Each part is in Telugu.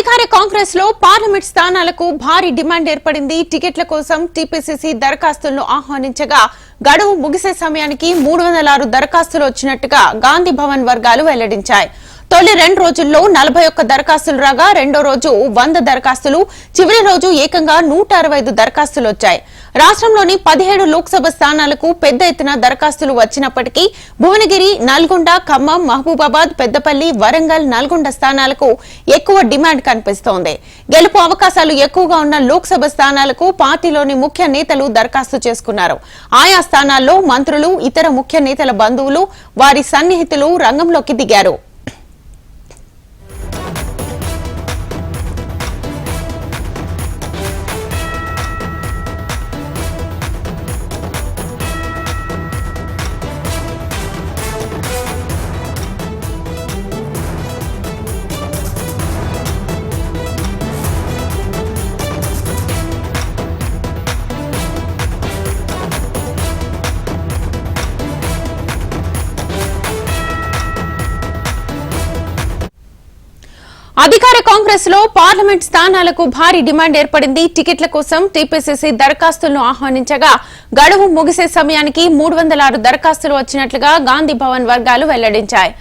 అధికార కాంగ్రెస్ లో పార్లమెంట్ స్థానాలకు భారీ డిమాండ్ ఏర్పడింది. టికెట్ల కోసం టీపీసీసీ దరఖాస్తులను ఆహ్వానించగా గడువు ముగిసే సమయానికి 306 దరఖాస్తులు వచ్చినట్టుగా గాంధీ భవన్ వర్గాలు వెల్లడించాయి. తొలి 2 రోజుల్లో 41 దరఖాస్తులు రాగా రెండో రోజు 100 దరఖాస్తులు, చివరి రోజు ఏకంగా 165 దరఖాస్తులు వచ్చాయి. రాష్ట్రంలోని 17 లోక్సభ స్థానాలకు పెద్ద ఎత్తున దరఖాస్తులు వచ్చినప్పటికీ భువనగిరి, నల్గొండ, ఖమ్మం, మహబూబాబాద్, పెద్దపల్లి, వరంగల్, నల్గొండ స్థానాలకు ఎక్కువ డిమాండ్ కనిపిస్తోంది. గెలుపు అవకాశాలు ఎక్కువగా ఉన్న లోక్సభ స్థానాలకు పార్టీలోని ముఖ్య నేతలు దరఖాస్తు చేసుకున్నారు. ఆయా స్థానాల్లో మంత్రులు, ఇతర ముఖ్య నేతల బంధువులు, వారి సన్నిహితులు రంగంలోకి దిగారు. అధికార కాంగ్రెస్ లో పార్లమెంట్ స్థానాలకు భారీ డిమాండ్ ఏర్పడింది. టికెట్ల కోసం టీపీసీసీ దరఖాస్తులను ఆహ్వానించగా గడువు ముగిసే సమయానికి 306 దరఖాస్తులు వచ్చినట్లుగా గాంధీ భవన్ వర్గాలు వెల్లడించాయి.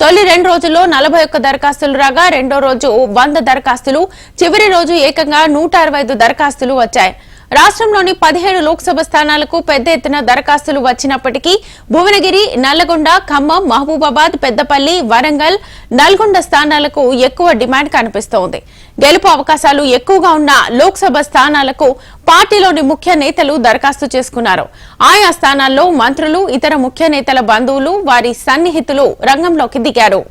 తొలి 2 రోజుల్లో 41 దరఖాస్తులు రాగా రెండో రోజు 100 దరఖాస్తులు, చివరి రోజు ఏకంగా 165 దరఖాస్తులు వచ్చాయి. రాష్ట్రంలోని 17 లోక్సభ స్థానాలకు పెద్ద ఎత్తున దరఖాస్తులు వచ్చినప్పటికీ భువనగిరి, నల్లగొండ, ఖమ్మం, మహబూబాబాద్, పెద్దపల్లి, వరంగల్, నల్గొండ స్థానాలకు ఎక్కువ డిమాండ్ కనిపిస్తోంది. గెలుపు అవకాశాలు ఎక్కువగా ఉన్న లోక్సభ స్థానాలకు పార్టీలోని ముఖ్య నేతలు దరఖాస్తు చేసుకున్నారు. ఆయా స్థానాల్లో మంత్రులు, ఇతర ముఖ్య నేతల బంధువులు, వారి సన్నిహితులు రంగంలోకి దిగారు.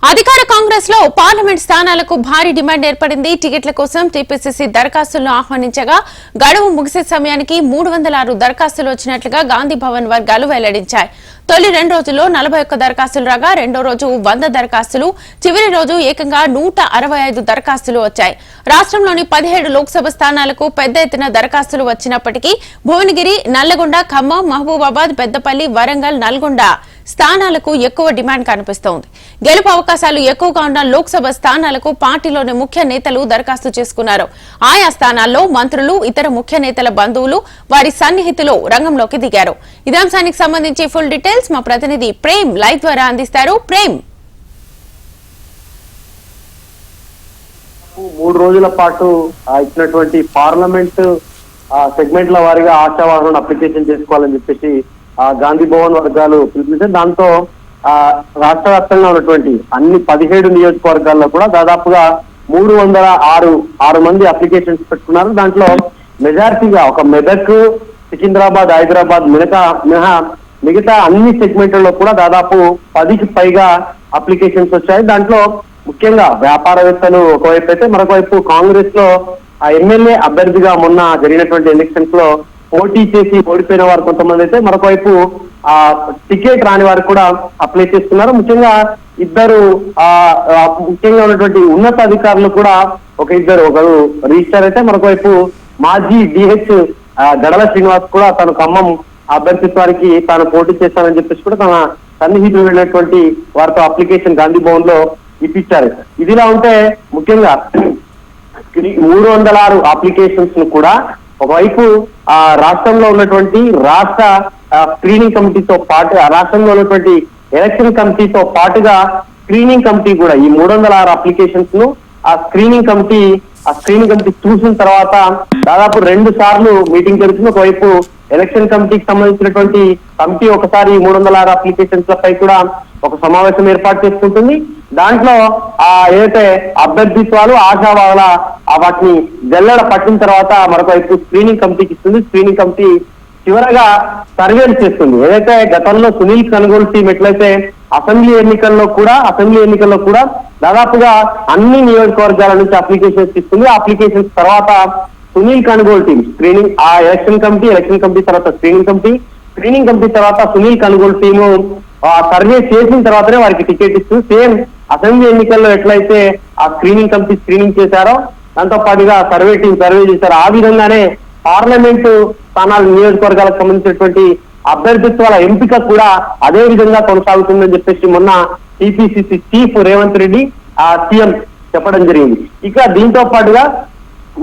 అధికార కాంగ్రెస్ లో పార్లమెంట్ స్థానాలకు భారీ డిమాండ్ ఏర్పడింది. టికెట్ల కోసం టీపీసీసీ దరఖాస్తులను ఆహ్వానించగా గడువు ముగిసే సమయానికి 306 దరఖాస్తులు వచ్చినట్లుగా గాంధీ భవన్ వర్గాలు వెల్లడించాయి. తొలి 2 రోజుల్లో 41 దరఖాస్తులు రాగా రెండో రోజు 100 దరఖాస్తులు, చివరి రోజు ఏకంగా 165 దరఖాస్తులు వచ్చాయి. రాష్ట్రంలోని 17 లోక్సభ స్థానాలకు పెద్ద ఎత్తున దరఖాస్తులు వచ్చినప్పటికీ భువనగిరి, నల్లగొండ, ఖమ్మం, మహబూబాబాద్, పెద్దపల్లి, వరంగల్, నల్గొండ స్థానాలకు ఎక్కువ డిమాండ్ కనిపిస్తోంది. గెలుపు అవకాశాలు ఎక్కువగా ఉన్న లోక్సభ స్థానాలకు పార్టీలోని ముఖ్య నేతలు దరఖాస్తు చేసుకున్నారు. ఆయా స్థానాల్లో మంత్రులు, ఇతర ముఖ్య నేతల బంధువులు, వారి సన్నిహితులు రంగంలోకి దిగారు. ఇదే అంశానికి సంబంధించి ఫుల్ డీటెయిల్స్ మా ప్రతినిధి ప్రేమ్ లైవ్ ద్వారా అందిస్తారు. ప్రేమ్, 3 రోజుల పాటు ఇచ్చినటువంటి పార్లమెంట్ సెగ్మెంట్ల వారీగా ఆశావాహులను అప్లికేషన్ చేసుకోవాలని చెప్పేసి గాంధీ భవన్ వర్గాలు పిలిపించారు. దాంతో రాష్ట్ర వ్యాప్తంగా ఉన్నటువంటి అన్ని 17 నియోజకవర్గాల్లో కూడా దాదాపుగా 306 మంది అప్లికేషన్స్ పెట్టుకున్నారు. దాంట్లో మెజారిటీగా ఒక మెదక్, సికింద్రాబాద్, హైదరాబాద్ మినహా మిగతా అన్ని సెగ్మెంట్లలో కూడా దాదాపు 10కి పైగా అప్లికేషన్స్ వచ్చాయి. దాంట్లో ముఖ్యంగా వ్యాపారవేత్తలు ఒకవైపు అయితే, మరొక వైపు కాంగ్రెస్ లో ఎమ్మెల్యే అభ్యర్థిగా మొన్న జరిగినటువంటి ఎలక్షన్స్ లో పోటీ చేసి ఓడిపోయిన వారు కొంతమంది అయితే, మరొక వైపు టికెట్ రాని వారు కూడా అప్లై చేస్తున్నారు. ముఖ్యంగా ముఖ్యంగా ఉన్నటువంటి ఉన్నత అధికారులు కూడా ఒకరు రిజిస్టర్ అయితే, మరొక వైపు మాజీ డిహెచ్ గడల శ్రీనివాస్ కూడా తను ఖమ్మం అభ్యర్థిత్వానికి తాను పోటీ చేస్తానని చెప్పేసి కూడా తన సన్నిహితులు వెళ్ళినటువంటి వారితో అప్లికేషన్ గాంధీ భవన్ లో ఇప్పించారు. ఇదిలా ఉంటే ముఖ్యంగా 306 అప్లికేషన్స్ ను కూడా ఒకవైపు రాష్ట్రంలో ఉన్నటువంటి రాష్ట్ర స్క్రీనింగ్ కమిటీతో పాటు రాష్ట్రంలో ఉన్నటువంటి ఎలక్షన్ కమిటీతో పాటుగా స్క్రీనింగ్ కమిటీ కూడా ఈ 306 అప్లికేషన్స్ ను స్క్రీనింగ్ కమిటీ చూసిన తర్వాత దాదాపు 2 సార్లు మీటింగ్ జరుగుతుంది. ఒకవైపు ఎలక్షన్ కమిటీకి సంబంధించినటువంటి కమిటీ ఒకసారి 306 అప్లికేషన్స్ పై కూడా ఒక సమావేశం ఏర్పాటు చేసుకుంటుంది. దాంట్లో ఏదైతే అభ్యర్థిత్వాలు ఆశావాల వాటిని జల్లెడ పట్టిన తర్వాత మరొక వైపు స్క్రీనింగ్ కమిటీకి ఇస్తుంది. స్క్రీనింగ్ కమిటీ చివరగా సర్వేలు చేస్తుంది. ఏదైతే గతంలో సునీల్ కనుగోలు టీం ఎట్లయితే అసెంబ్లీ ఎన్నికల్లో కూడా దాదాపుగా అన్ని నియోజకవర్గాల నుంచి అప్లికేషన్స్ ఇస్తుంది. అప్లికేషన్స్ తర్వాత Sunil Kanugolu team screening election committee తర్వాత స్క్రీనింగ్ కమిటీ తర్వాత సునీల్ కనుగోలు టీము సర్వే చేసిన తర్వాతనే వారికి టికెట్ ఇస్తుంది. సేమ్ అసెంబ్లీ ఎన్నికల్లో ఎట్లయితే ఆ స్క్రీనింగ్ కమిటీ స్క్రీనింగ్ చేశారో దాంతో పాటుగా సర్వే టీం సర్వే చేశారో ఆ విధంగానే పార్లమెంటు స్థానాలు నియోజకవర్గాలకు సంబంధించినటువంటి అభ్యర్థిత్వాల ఎంపిక కూడా అదే విధంగా కొనసాగుతుందని చెప్పేసి మొన్న TPCC chief Revanth Reddy CM చెప్పడం జరిగింది. ఇక దీంతో పాటుగా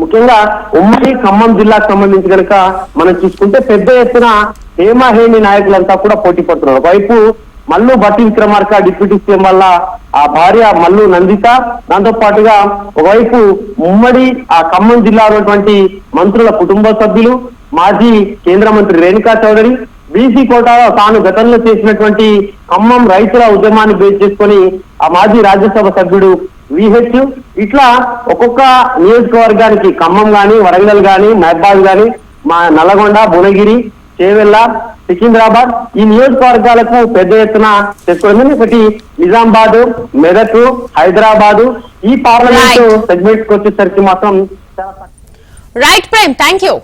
ముఖ్యంగా ఉమ్మడి ఖమ్మం జిల్లాకు సంబంధించి కనుక మనం చూసుకుంటే పెద్ద ఎత్తున హేమాహేమి నాయకులంతా కూడా పోటీ పడుతున్నారు. ఒకవైపు మల్లు భట్టి విక్రమార్క డిప్యూటీ సీఎం వల్ల ఆ భార్య మల్లు నందిత, దాంతో పాటుగా ఒకవైపు ఉమ్మడి ఖమ్మం జిల్లా ఉన్నటువంటి మంత్రుల కుటుంబ సభ్యులు, మాజీ కేంద్ర మంత్రి రేణుకా చౌదరి, బీసీ కోటాలో తాను గతంలో చేసినటువంటి ఖమ్మం రైతుల ఉద్యమాన్ని బేస్ చేసుకొని ఆ మాజీ రాజ్యసభ సభ్యుడు విహెచ్, ఇట్లా ఒక్కొక్క నియోజకవర్గానికి ఖమ్మం గాని, వరంగల్ గాని, మహబాద్ గాని, మా నల్లగొండ, భువనగిరి, చేవెళ్ళ, సికింద్రాబాద్ ఈ నియోజకవర్గాలకు పెద్ద ఎత్తున తెచ్చుకోవడం. ఒకటి నిజామాబాద్, మెదక్, హైదరాబాద్ ఈ పార్లమెంట్ సెగ్మెంట్స్ కి వచ్చేసరికి మాత్రం రైట్ ప్రేమ్, థ్యాంక్ యూ.